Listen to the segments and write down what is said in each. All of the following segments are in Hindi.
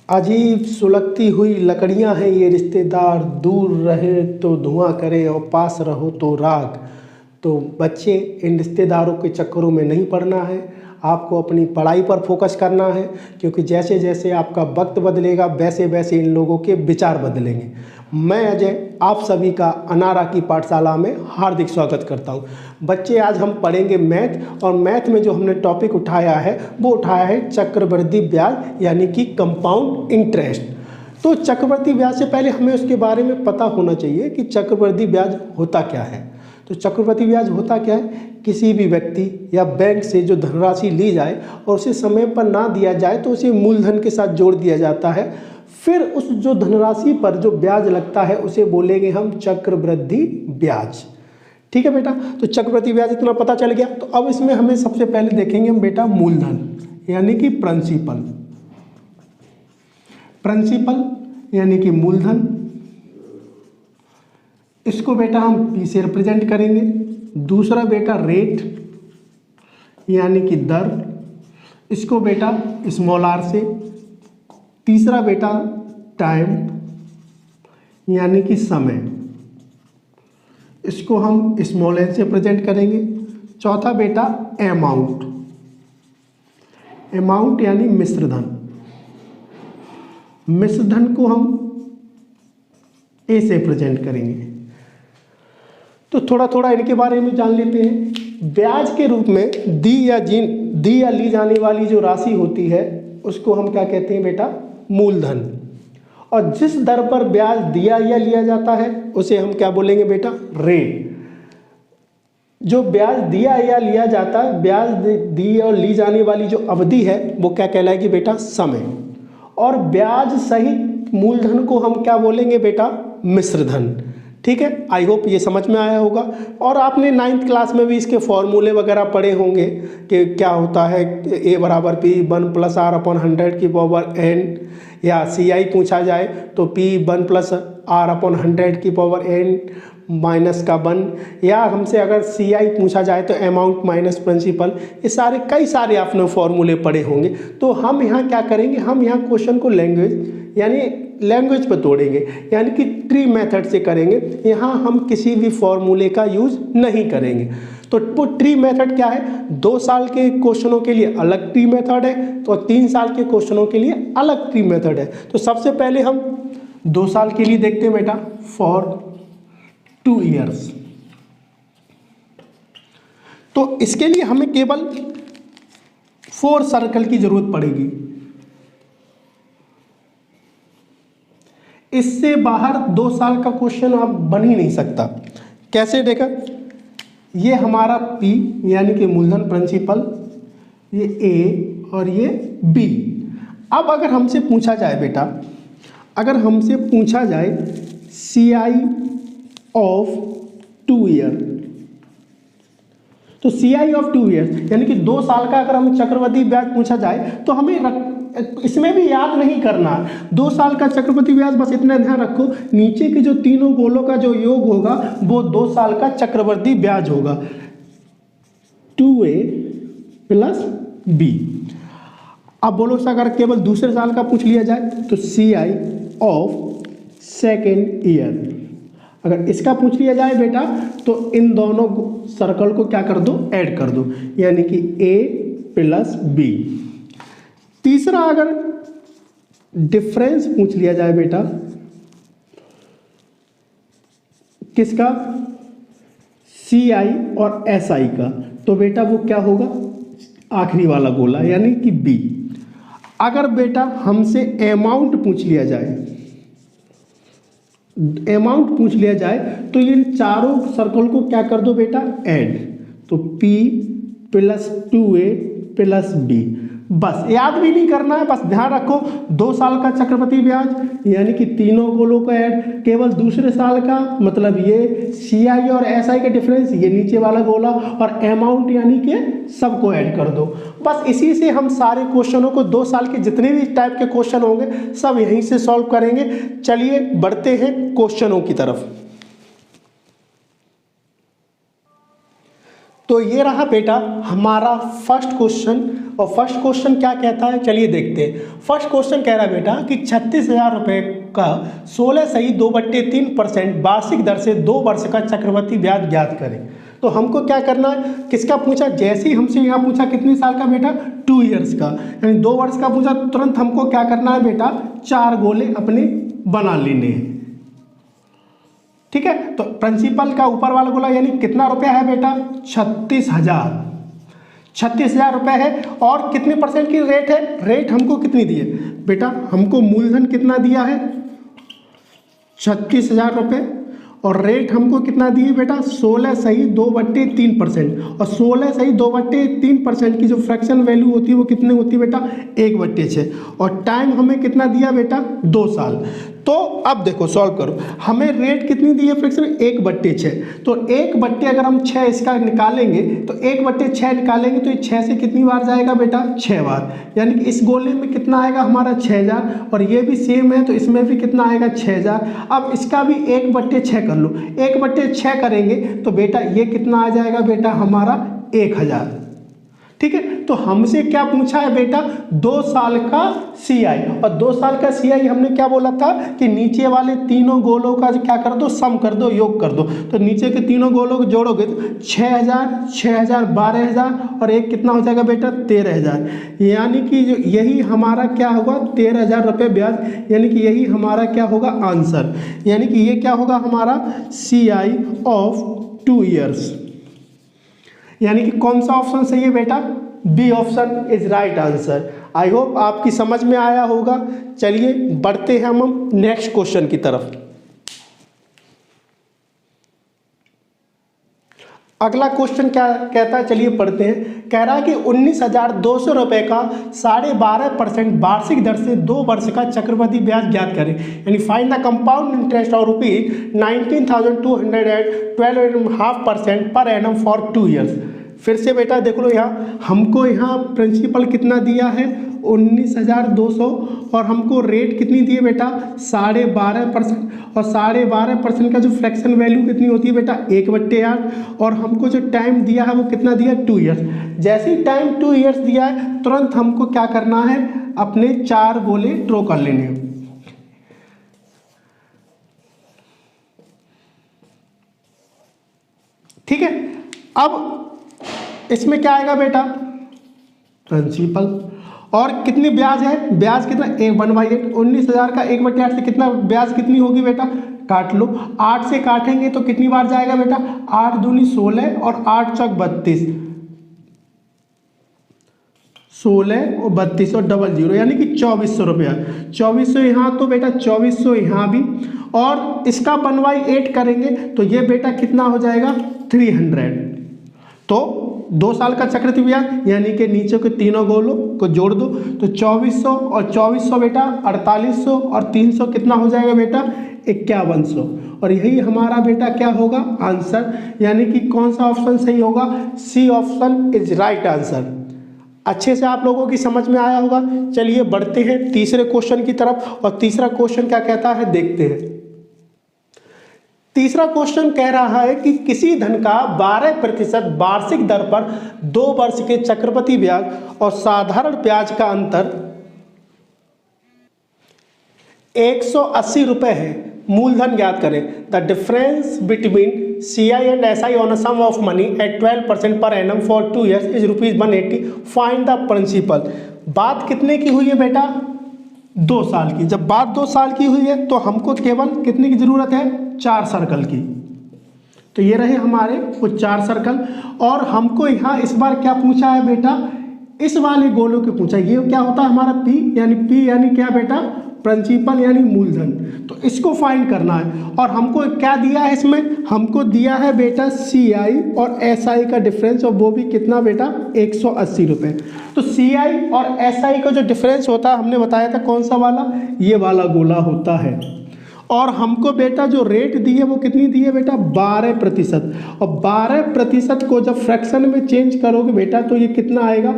अजीब सुलगती हुई लकड़ियां हैं ये रिश्तेदार, दूर रहे तो धुआं करे और पास रहो तो राग। तो बच्चे, इन रिश्तेदारों के चक्करों में नहीं पड़ना है, आपको अपनी पढ़ाई पर फोकस करना है, क्योंकि जैसे जैसे आपका वक्त बदलेगा वैसे वैसे इन लोगों के विचार बदलेंगे। मैं अजय आप सभी का अनारा की पाठशाला में हार्दिक स्वागत करता हूं। बच्चे, आज हम पढ़ेंगे मैथ, और मैथ में जो हमने टॉपिक उठाया है वो उठाया है चक्रवृद्धि ब्याज यानी कि कंपाउंड इंटरेस्ट। तो चक्रवृद्धि ब्याज से पहले हमें उसके बारे में पता होना चाहिए कि चक्रवृद्धि ब्याज होता क्या है। तो चक्रवृद्धि ब्याज होता क्या है? किसी भी व्यक्ति या बैंक से जो धनराशि ली जाए और उसे समय पर ना दिया जाए तो उसे मूलधन के साथ जोड़ दिया जाता है, फिर उस जो धनराशि पर जो ब्याज लगता है उसे बोलेंगे हम चक्रवृद्धि ब्याज। ठीक है बेटा, तो चक्रवृद्धि ब्याज इतना पता चल गया। तो अब इसमें हमें सबसे पहले देखेंगे हम बेटा मूलधन यानी कि प्रिंसिपल। प्रिंसिपल यानी कि मूलधन, इसको बेटा हम पी से रिप्रेजेंट करेंगे। दूसरा बेटा रेट यानी कि दर, इसको बेटा स्मॉल आर से। तीसरा बेटा टाइम यानी कि समय, इसको हम स्मॉल एन से प्रेजेंट करेंगे। चौथा बेटा अमाउंट, अमाउंट यानी मिश्रधन, मिश्रधन को हम ए से प्रेजेंट करेंगे। तो थोड़ा थोड़ा इनके बारे में जान लेते हैं। ब्याज के रूप में दी या ली जाने वाली जो राशि होती है उसको हम क्या कहते हैं बेटा? मूलधन। और जिस दर पर ब्याज दिया या लिया जाता है उसे हम क्या बोलेंगे बेटा? रेट। जो ब्याज दिया या लिया जाता है, ब्याज दी और ली जाने वाली जो अवधि है वो क्या कहलाएगी बेटा? समय। और ब्याज सहित मूलधन को हम क्या बोलेंगे बेटा? मिश्रधन। ठीक है, आई होप ये समझ में आया होगा। और आपने 9th क्लास में भी इसके फॉर्मूले वगैरह पढ़े होंगे कि क्या होता है ए बराबर पी 1 + r/100 की पावर n, या CI पूछा जाए तो P 1 + r/100 की पावर n माइनस का 1, या हमसे अगर CI पूछा जाए तो अमाउंट माइनस प्रिंसिपल। ये कई सारे आपने फॉर्मूले पढ़े होंगे। तो हम यहाँ क्या करेंगे, हम यहाँ क्वेश्चन को लैंग्वेज पर तोड़ेंगे, यानी कि ट्री मेथड से करेंगे। यहाँ हम किसी भी फॉर्मूले का यूज नहीं करेंगे। तो वो ट्री मेथड क्या है? 2 साल के क्वेश्चनों के लिए अलग ट्री मेथड है, तो 3 साल के क्वेश्चनों के लिए अलग ट्री मेथड है। तो सबसे पहले हम 2 साल के लिए देखते हैं बेटा, फॉर 2 years। तो इसके लिए हमें केवल 4 सर्कल की जरूरत पड़ेगी। इससे बाहर 2 साल का क्वेश्चन आप बन ही नहीं सकता। कैसे देखा? ये हमारा P यानी कि मूलधन प्रिंसिपल, ये A और ये B। अब अगर हमसे पूछा जाए बेटा, अगर हमसे पूछा जाए CI ऑफ 2 year, तो CI ऑफ 2 years यानी कि 2 साल का अगर हमें चक्रवृद्धि ब्याज पूछा जाए तो हमें इसमें भी याद नहीं करना। 2 साल का चक्रवृद्धि ब्याज, बस इतना ध्यान रखो, नीचे के जो तीनों गोलों का जो योग होगा वो 2 साल का चक्रवृद्धि ब्याज होगा, 2A + B। अब बोलो अगर केवल दूसरे साल का पूछ लिया जाए तो CI ऑफ 2nd year। अगर इसका पूछ लिया जाए बेटा तो इन दोनों सर्कल को क्या कर दो? ऐड कर दो, यानी कि A + B। तीसरा अगर डिफरेंस पूछ लिया जाए बेटा किसका? CI और SI का, तो बेटा वो क्या होगा? आखिरी वाला गोला यानी कि B। अगर बेटा हमसे अमाउंट पूछ लिया जाए तो इन चारों सर्कल को क्या कर दो बेटा? ऐड। तो P + 2A + B। बस याद भी नहीं करना है, बस ध्यान रखो 2 साल का चक्रवृद्धि ब्याज यानी कि तीनों गोलों को ऐड, केवल दूसरे साल का मतलब ये CI और SI का डिफरेंस, ये नीचे वाला गोला, और अमाउंट यानी कि सबको ऐड कर दो। बस इसी से हम सारे क्वेश्चनों को 2 साल के जितने भी टाइप के क्वेश्चन होंगे सब यहीं से सॉल्व करेंगे। चलिए बढ़ते हैं क्वेश्चनों की तरफ। तो ये रहा बेटा हमारा फर्स्ट क्वेश्चन। और फर्स्ट क्वेश्चन क्या कहता है, चलिए देखते हैं। फर्स्ट क्वेश्चन कह रहा है बेटा कि 36,000 रुपये का 16.2/3% वार्षिक दर से 2 वर्ष का चक्रवृद्धि ब्याज ज्ञात करें। तो हमको क्या करना है, किसका पूछा, जैसे ही हमसे यहाँ पूछा कितने साल का बेटा, 2 ईयर्स का, यानी 2 वर्ष का पूछा, तुरंत हमको क्या करना है बेटा, 4 गोले अपने बना लेने हैं। ठीक है, तो प्रिंसिपल का ऊपर वाला गोला यानी कितना रुपया है बेटा, 36,000 रुपये है। और कितने परसेंट की रेट है, रेट हमको कितनी दी है बेटा, हमको मूलधन कितना दिया है 36,000 रुपये, और रेट हमको कितना दिए बेटा 16.2/3%। और 16.2/3% की जो फ्रैक्शन वैल्यू होती है वो कितनी होती है बेटा, 1/6। और टाइम हमें कितना दिया बेटा, 2 साल। तो अब देखो सॉल्व करो, हमें रेट कितनी दी है फ्रैक्शन, 1/6। तो 1/, अगर हम 6 इसका निकालेंगे तो 1/6 निकालेंगे तो ये 6 से कितनी बार जाएगा बेटा, 6 बार। यानी कि इस गोले में कितना आएगा हमारा 6,000, और ये भी सेम है तो इसमें भी कितना आएगा 6,000। अब इसका भी 1/6 कर लो, 1/6 करेंगे तो बेटा ये कितना आ जाएगा बेटा हमारा 1,000। ठीक है, तो हमसे क्या पूछा है बेटा, 2 साल का CI। और 2 साल का CI हमने क्या बोला था कि नीचे वाले तीनों गोलों का क्या कर दो, सम कर दो, योग कर दो। तो नीचे के तीनों गोलों को जोड़ोगे तो 6,000, 6,000, 12,000 और एक कितना हो जाएगा बेटा 13,000। यानी कि जो यही हमारा क्या होगा 13,000 रुपये ब्याज, यानी कि यही हमारा क्या होगा आंसर। यानी कि ये क्या होगा हमारा CI ऑफ 2 ईयर्स। यानी कि कौन सा ऑप्शन सही है बेटा, B option is right answer. I hope आपकी समझ में आया होगा। चलिए बढ़ते हैं हम नेक्स्ट क्वेश्चन की तरफ। अगला क्वेश्चन क्या कहता है, चलिए पढ़ते हैं। कह रहा है कि 19,200 रुपये का 12.5% वार्षिक दर से 2 वर्ष का चक्रवृद्धि ब्याज ज्ञात करें। यानी find the compound interest of ₹19,212.5% पर एनम फॉर 2 ईयर्स। फिर से बेटा देख लो, यहाँ हमको यहाँ प्रिंसिपल कितना दिया है 19,200, और हमको रेट कितनी दी है बेटा 12.5%। और 12.5% का जो फ्रैक्शन वैल्यू कितनी होती है बेटा 1/8। और हमको जो टाइम दिया है वो कितना दिया 2 ईयर्स। जैसे ही टाइम 2 ईयर्स दिया है तुरंत हमको क्या करना है, अपने 4 गोले ड्रॉ कर लेने हैं। ठीक है, अब इसमें क्या आएगा बेटा प्रिंसिपल, और कितनी ब्याज है, ब्याज कितना 1/8। 19,000 का 1/8 से कितना ब्याज कितनी होगी बेटा, काट लो, 8 से काटेंगे तो कितनी बार जाएगा बेटा, 8 दूनी 16 और 8 चौक 32, 16 और 32 और 00, यानी कि 2,400 रुपया। 2,400 यहाँ तो बेटा 2,400 यहाँ भी, और इसका 1/8 करेंगे तो ये बेटा कितना हो जाएगा 300। तो 2 साल का चक्रवृद्धि ब्याज यानी कि नीचे के तीनों गोलों को जोड़ दो तो 2,400 और 2,400 बेटा 4,800 और 300 कितना हो जाएगा बेटा 5,100। और यही हमारा बेटा क्या होगा आंसर। यानी कि कौन सा ऑप्शन सही होगा, C option is right answer. अच्छे से आप लोगों की समझ में आया होगा। चलिए बढ़ते हैं तीसरे क्वेश्चन की तरफ, और तीसरा क्वेश्चन क्या कहता है देखते हैं। तीसरा क्वेश्चन कह रहा है कि किसी धन का 12% वार्षिक दर पर 2 वर्ष के चक्रवृद्धि ब्याज और साधारण ब्याज का अंतर 180 रुपये है, मूलधन ज्ञात करें। The difference between CI and SI on a sum of money at 12% per annum for 2 years is ₹180। Find the principal. बात कितने की हुई है बेटा 2 साल की। जब बात 2 साल की हुई है तो हमको केवल कितने की ज़रूरत है 4 सर्कल की। तो ये रहे हमारे वो 4 सर्कल। और हमको यहाँ इस बार क्या पूछा है बेटा, इस वाले गोलों के पूछा। ये क्या होता है हमारा P यानी क्या बेटा प्रिंसिपल यानी मूलधन। तो इसको फाइंड करना है। और हमको क्या दिया है इसमें, हमको दिया है बेटा CI और SI का डिफरेंस, और वो भी कितना बेटा 180 रुपये। तो CI और SI का जो डिफरेंस होता है हमने बताया था कौन सा वाला, ये वाला गोला होता है। और हमको बेटा जो रेट दी है वो कितनी दी है बेटा 12%। और 12% को जब फ्रैक्शन में चेंज करोगे बेटा तो ये कितना आएगा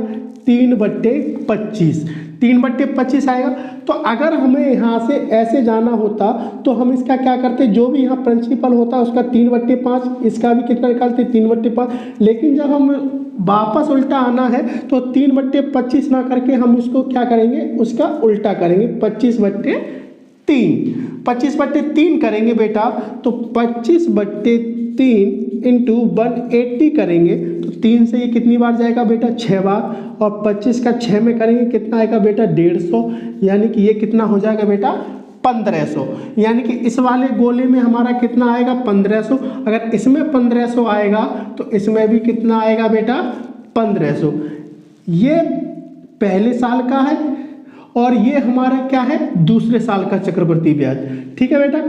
3/25। 3/25 आएगा। तो अगर हमें यहाँ से ऐसे जाना होता तो हम इसका क्या करते, जो भी यहाँ प्रिंसिपल होता उसका 3/5, इसका भी कितना निकालते 3/5। लेकिन जब हम वापस उल्टा आना है तो 3/25 ना करके हम इसको क्या करेंगे, उसका उल्टा करेंगे 25/3। 25/3 करेंगे बेटा तो 25/3 इंटू 180 करेंगे तो 3 से ये कितनी बार जाएगा बेटा 6 बार। और 25 का 6 में करेंगे कितना आएगा बेटा 150। यानी कि ये कितना हो जाएगा बेटा 1500। यानी कि इस वाले गोले में हमारा कितना आएगा 1500। अगर इसमें 1500 आएगा तो इसमें भी कितना आएगा बेटा 1500। ये पहले साल का है और ये हमारा क्या है दूसरे साल का चक्रवृद्धि ब्याज। ठीक है बेटा।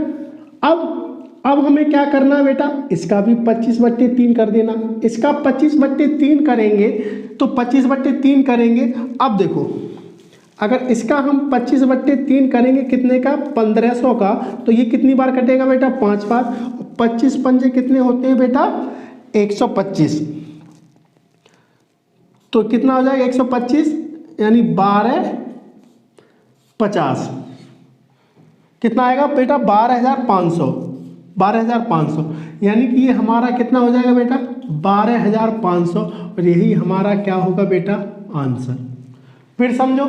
अब हमें क्या करना है बेटा, इसका भी 25/3 कर देना। इसका 25/3 करेंगे तो 25/3 करेंगे। अब देखो अगर इसका हम 25/3 करेंगे कितने का 1500 का, तो ये कितनी बार कटेगा बेटा 5 बार। 25 पंजे कितने होते हैं बेटा 125। तो कितना हो जाएगा 125 यानी 12×50 कितना आएगा बेटा 12,500। 12,500 यानी कि ये हमारा कितना हो जाएगा बेटा 12,500। और यही हमारा क्या होगा बेटा आंसर। फिर समझो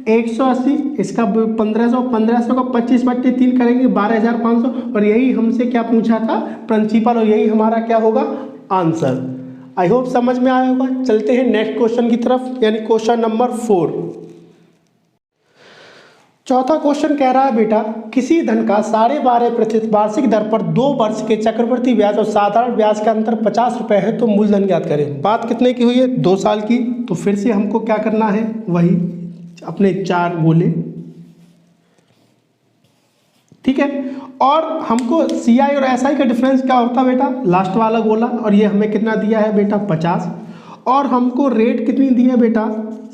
180 इसका 1500, 1500 का 25/3 करेंगे 12,500। और यही हमसे क्या पूछा था प्रिंसिपल, और यही हमारा क्या होगा आंसर। आई होप समझ में आया होगा। चलते हैं नेक्स्ट क्वेश्चन की तरफ, यानी क्वेश्चन नंबर 4। चौथा क्वेश्चन कह रहा है बेटा किसी धन का 12.5% वार्षिक दर पर 2 वर्ष के चक्रवृद्धि ब्याज और साधारण ब्याज का अंतर 50 रुपये है तो मूलधन ज्ञात करें। बात कितने की हुई है 2 साल की। तो फिर से हमको क्या करना है, वही अपने 4 गोले। ठीक है। और हमको CI और SI का डिफरेंस क्या होता है बेटा लास्ट वाला गोला। और ये हमें कितना दिया है बेटा 50। और हमको रेट कितनी दी है बेटा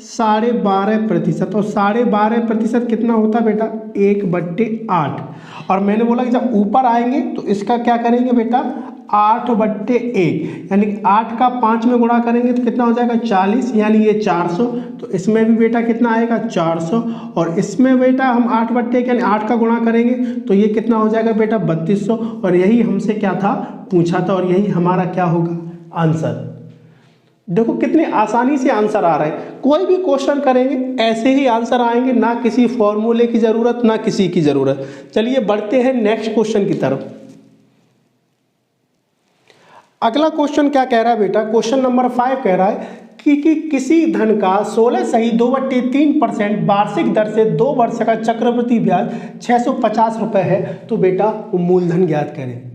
12.5%। और 12.5% कितना होता है बेटा 1/8। और मैंने बोला कि जब ऊपर आएंगे तो इसका क्या करेंगे बेटा 8/1 यानी 8 का 5 में गुणा करेंगे तो कितना हो जाएगा 40 यानी ये 400। तो इसमें भी बेटा कितना आएगा 400। और इसमें बेटा हम 8/1 यानी 8 का गुणा करेंगे तो ये कितना हो जाएगा बेटा 3200। और यही हमसे क्या था पूछा था और यही हमारा क्या होगा आंसर। देखो कितनी आसानी से आंसर आ रहा है। कोई भी क्वेश्चन करेंगे ऐसे ही आंसर आएंगे, ना किसी फॉर्मूले की ज़रूरत ना किसी की ज़रूरत। चलिए बढ़ते हैं नेक्स्ट क्वेश्चन की तरफ। अगला क्वेश्चन क्या कह रहा है बेटा, क्वेश्चन नंबर 5 कह रहा है कि किसी धन का 16.2% वार्षिक दर से 2 वर्ष का चक्रवृद्धि ब्याज 650 रुपये है तो बेटा वो मूलधन ज्ञात करें।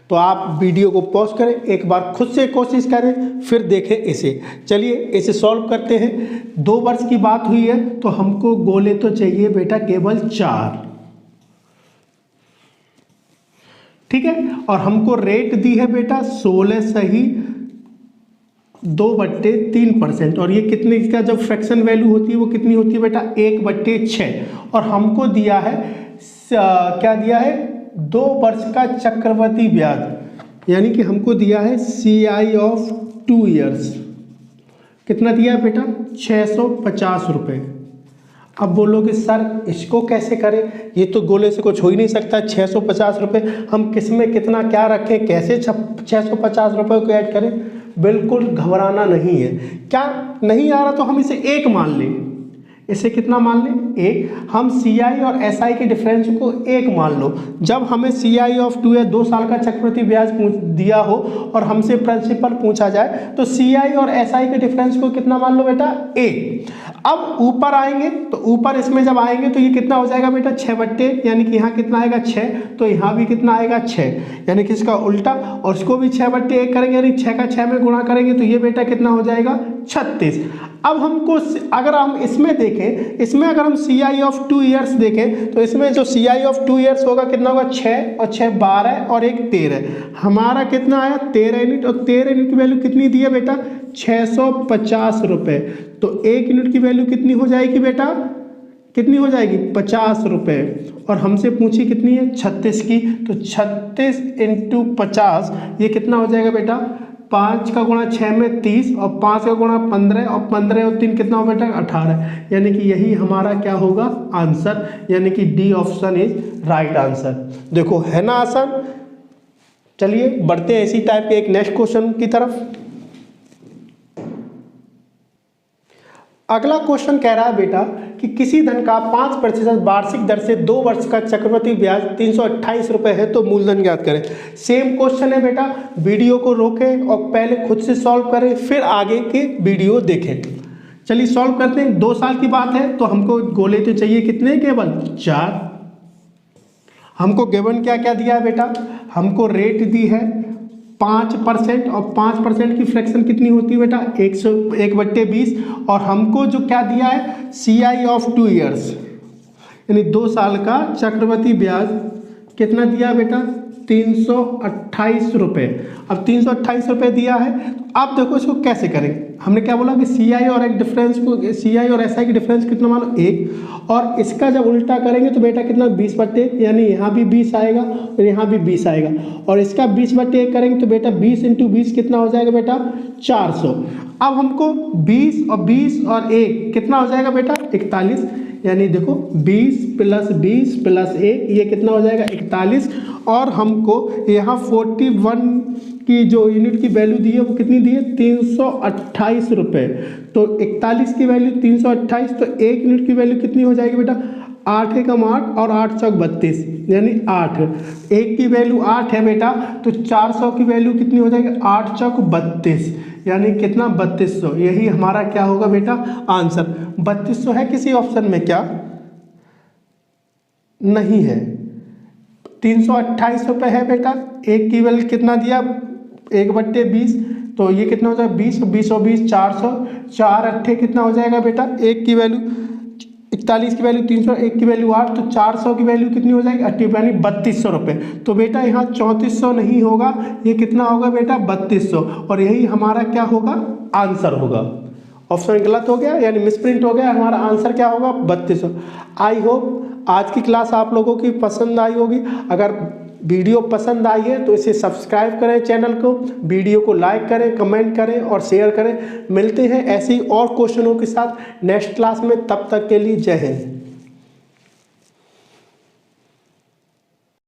तो आप वीडियो को पॉज करें, एक बार खुद से कोशिश करें, फिर देखें इसे। चलिए इसे सॉल्व करते हैं। 2 वर्ष की बात हुई है तो हमको गोले तो चाहिए बेटा केवल 4। ठीक है। और हमको रेट दी है बेटा 16 सही 2/3%। और ये कितने का जब फ्रैक्शन वैल्यू होती है वो कितनी होती है बेटा 1/6। और हमको दिया है क्या दिया है 2 वर्ष का चक्रवृद्धि ब्याज, यानी कि हमको दिया है CI ऑफ 2 ईयर्स। कितना दिया है बेटा 650 रुपये। अब बोलोगे सर इसको कैसे करें, ये तो गोले से कुछ हो ही नहीं सकता। 650 रुपये हम किस में कितना क्या रखें, कैसे 650 रुपये को ऐड करें। बिल्कुल घबराना नहीं है। क्या नहीं आ रहा तो हम इसे 1 मान लें। इसे कितना मान लें 1। हम CI और SI के डिफरेंस को 1 मान लो। जब हमें CI ऑफ 2 या 2 साल का चक्रवृद्धि ब्याज दिया हो और हमसे प्रिंसिपल पूछा जाए तो CI और SI के डिफरेंस को कितना मान लो बेटा 1। अब ऊपर आएंगे तो ऊपर इसमें जब आएंगे तो ये कितना हो जाएगा बेटा 6/1 यानी कि यहाँ कितना आएगा 6। तो यहाँ भी कितना आएगा 6 यानी कि इसका उल्टा। और इसको भी 6/1 करेंगे यानी 6 का 6 में गुणा करेंगे तो ये बेटा कितना हो जाएगा 36। अब हमको अगर हम इसमें देखें, इसमें अगर हम CI ऑफ 2 ईयर्स देखें तो इसमें जो CI ऑफ 2 ईयर्स होगा कितना होगा 6 और 6 12 और 1 13। हमारा कितना आया 13 यूनिट। और 13 यूनिट की वैल्यू कितनी दी है बेटा 650 रुपये। तो 1 यूनिट की वैल्यू कितनी हो जाएगी बेटा कितनी हो जाएगी 50 रुपये, और हमसे पूछी कितनी है 36 की, तो 36 इंटू 50 ये कितना हो जाएगा बेटा 5 का गुणा 6 में 30 और 5 का गुणा 15 और 15 और 3 कितना हो बेटा 18, यानी कि यही हमारा क्या होगा आंसर, यानी कि D option is right answer. देखो है ना आसान। चलिए बढ़ते हैं इसी टाइप के एक नेक्स्ट क्वेश्चन की तरफ। अगला क्वेश्चन कह रहा है बेटा कि किसी धन का 5% वार्षिक दर से 2 वर्ष का चक्रवृद्धि ब्याज 328 रुपये है, तो मूलधन ज्ञात करें। सेम क्वेश्चन है बेटा, वीडियो को रोकें और पहले खुद से सॉल्व करें, फिर आगे के वीडियो देखें। चलिए सॉल्व करते हैं। 2 साल की बात है तो हमको गोले तो चाहिए कितने, केवल 4। हमको गिवन क्या क्या दिया है बेटा, हमको रेट दी है 5% और 5% की फ्रैक्शन कितनी होती है बेटा 1/20, और हमको जो क्या दिया है CI ऑफ 2 ईयर्स यानी 2 साल का चक्रवृद्धि ब्याज कितना दिया बेटा 328 रुपये। अब 328 रुपये दिया है, अब देखो इसको कैसे करेंगे। हमने क्या बोला कि CI और एक डिफरेंस को, CI और SI की डिफरेंस कितना मानो 1, और इसका जब उल्टा करेंगे तो बेटा कितना 20/1, यानी यहाँ भी 20 आएगा और यहाँ भी 20 आएगा, और इसका 20/1 करेंगे तो बेटा 20 इंटू 20 कितना हो जाएगा बेटा 400। अब हमको 20 और 20 और 1 कितना हो जाएगा बेटा 41, यानी देखो 20 + 20 + 1 ये कितना हो जाएगा 41, और हमको यहाँ 41 की जो यूनिट की वैल्यू दी है वो कितनी दी है 328 रुपये। तो 41 की वैल्यू 328, तो 1 यूनिट की वैल्यू कितनी हो जाएगी बेटा 8 एकम 8 और 8 चौक 32, यानी 8। 1 की वैल्यू 8 है बेटा, तो 400 की वैल्यू कितनी हो जाएगी 8 चौक 32, यानी कितना 3200। यही हमारा क्या होगा बेटा आंसर। 3200 है किसी ऑप्शन में क्या, नहीं है। 328 रुपये है बेटा, 1 की वैल्यू कितना दिया 1/20, तो ये कितना हो जाएगा 20 और 20 400, 4 अट्ठे कितना हो जाएगा बेटा 1 की वैल्यू 41 की वैल्यू 300, 1 की वैल्यू 8, तो 400 की वैल्यू कितनी हो जाएगी 80, यानी 3200 रुपये। तो बेटा यहाँ 3400 नहीं होगा, ये कितना होगा बेटा 3200, और यही हमारा क्या होगा आंसर होगा। ऑप्शन गलत हो गया यानी मिसप्रिंट हो गया, हमारा आंसर क्या होगा 3200। आई होप आज की क्लास आप लोगों की पसंद आई होगी। अगर वीडियो पसंद आई है तो इसे सब्सक्राइब करें चैनल को, वीडियो को लाइक करें, कमेंट करें और शेयर करें। मिलते हैं ऐसे ही और क्वेश्चनों के साथ नेक्स्ट क्लास में, तब तक के लिए जय हिंद।